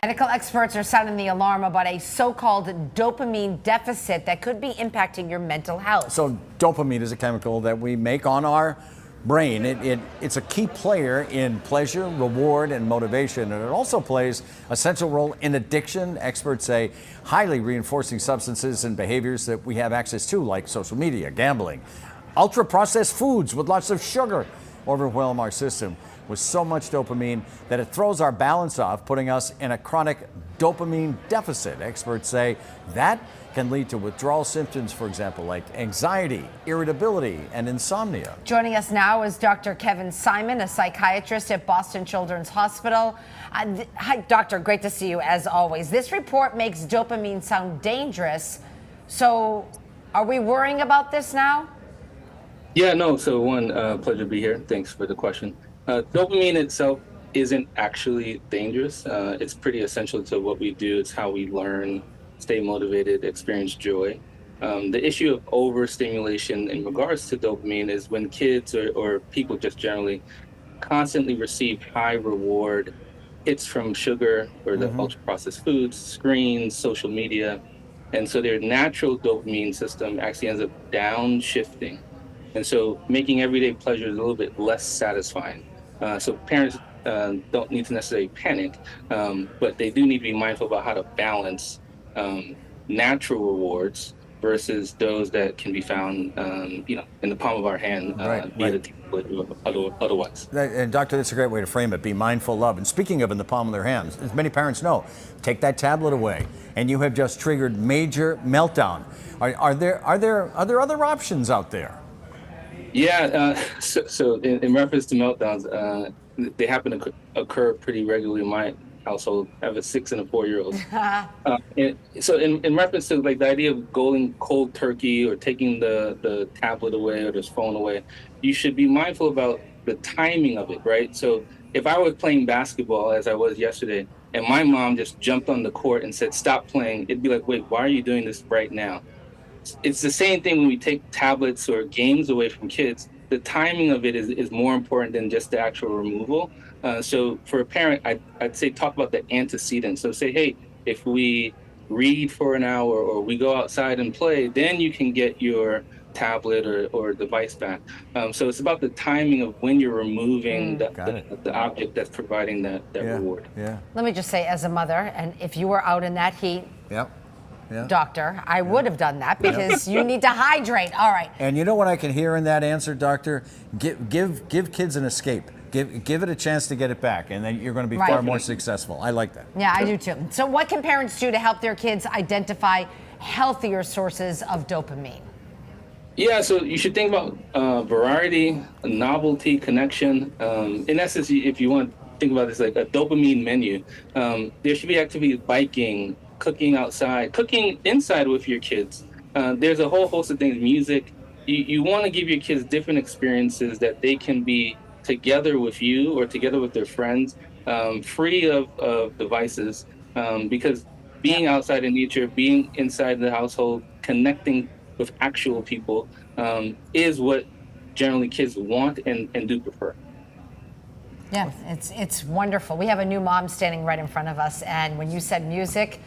Medical experts are sounding the alarm about a so-called dopamine deficit that could be impacting your mental health. So dopamine is a chemical that we make on our brain. It's a key player in pleasure, reward, and motivation. And it also plays a central role in addiction. Experts say highly reinforcing substances and behaviors that we have access to, like social media, gambling. Ultra-processed foods with lots of sugar overwhelm our system with so much dopamine that it throws our balance off, putting us in a chronic dopamine deficit. Experts say that can lead to withdrawal symptoms, for example, like anxiety, irritability, and insomnia. Joining us now is Dr. Kevin Simon, a psychiatrist at Boston Children's Hospital. Hi, doctor, great to see you as always. This report makes dopamine sound dangerous. So are we worrying about this now? Yeah, no. So one, pleasure to be here. Thanks for the question. Dopamine itself isn't actually dangerous. It's pretty essential to what we do. It's how we learn, stay motivated, experience joy. The issue of overstimulation in regards to dopamine is when kids or people just generally constantly receive high reward hits from sugar or the ultra-processed foods, screens, social media. And so their natural dopamine system actually ends up downshifting. And so making everyday pleasures a little bit less satisfying. So parents don't need to necessarily panic, but they do need to be mindful about how to balance natural rewards versus those that can be found, in the palm of our hand via the otherwise. And doctor, that's a great way to frame it. Be mindful of. And speaking of in the palm of their hands, as many parents know, take that tablet away, and you have just triggered major meltdown. Are there other options out there? Yeah, so in reference to meltdowns, they happen to occur pretty regularly in my household. I have a 6 and a 4-year-old. So in reference to like the idea of going cold turkey or taking the tablet away or this phone away, you should be mindful about the timing of it, right? So if I was playing basketball as I was yesterday, and my mom just jumped on the court and said, "Stop playing," it'd be like, "Wait, why are you doing this right now?" It's the same thing when we take tablets or games away from kids. The timing of it is more important than just the actual removal. So for a parent, I'd say talk about the antecedents. So say, hey, if we read for an hour or we go outside and play, then you can get your tablet or device back. So it's about the timing of when you're removing the object that's providing that reward. Yeah. Let me just say, as a mother, and if you were out in that heat, doctor, I would have done that because you need to hydrate. All right. And you know what I can hear in that answer, doctor? Give kids an escape. Give it a chance to get it back, and then you're going to be far more successful. I like that. Yeah, I do too. So what can parents do to help their kids identify healthier sources of dopamine? Yeah, so you should think about variety, novelty, connection. In essence, if you want to think about this like a dopamine menu, there should be activities: biking, cooking outside, cooking inside with your kids. There's a whole host of things, music. You want to give your kids different experiences that they can be together with you or together with their friends, free of devices, because being outside in nature, being inside the household, connecting with actual people is what generally kids want and do prefer. Yeah, it's wonderful. We have a new mom standing right in front of us, and when you said music,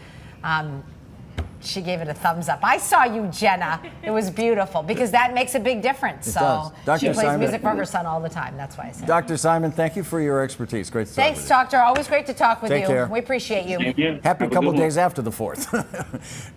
she gave it a thumbs up. I saw you, Jenna. It was beautiful because that makes a big difference. So she plays music for her son all the time. That's why I said. Dr. Simon, thank you for your expertise. Great to talk with you. Thanks, doctor. Always great to talk with you. Take care. We appreciate you. Thank you. Happy couple days after the 4th.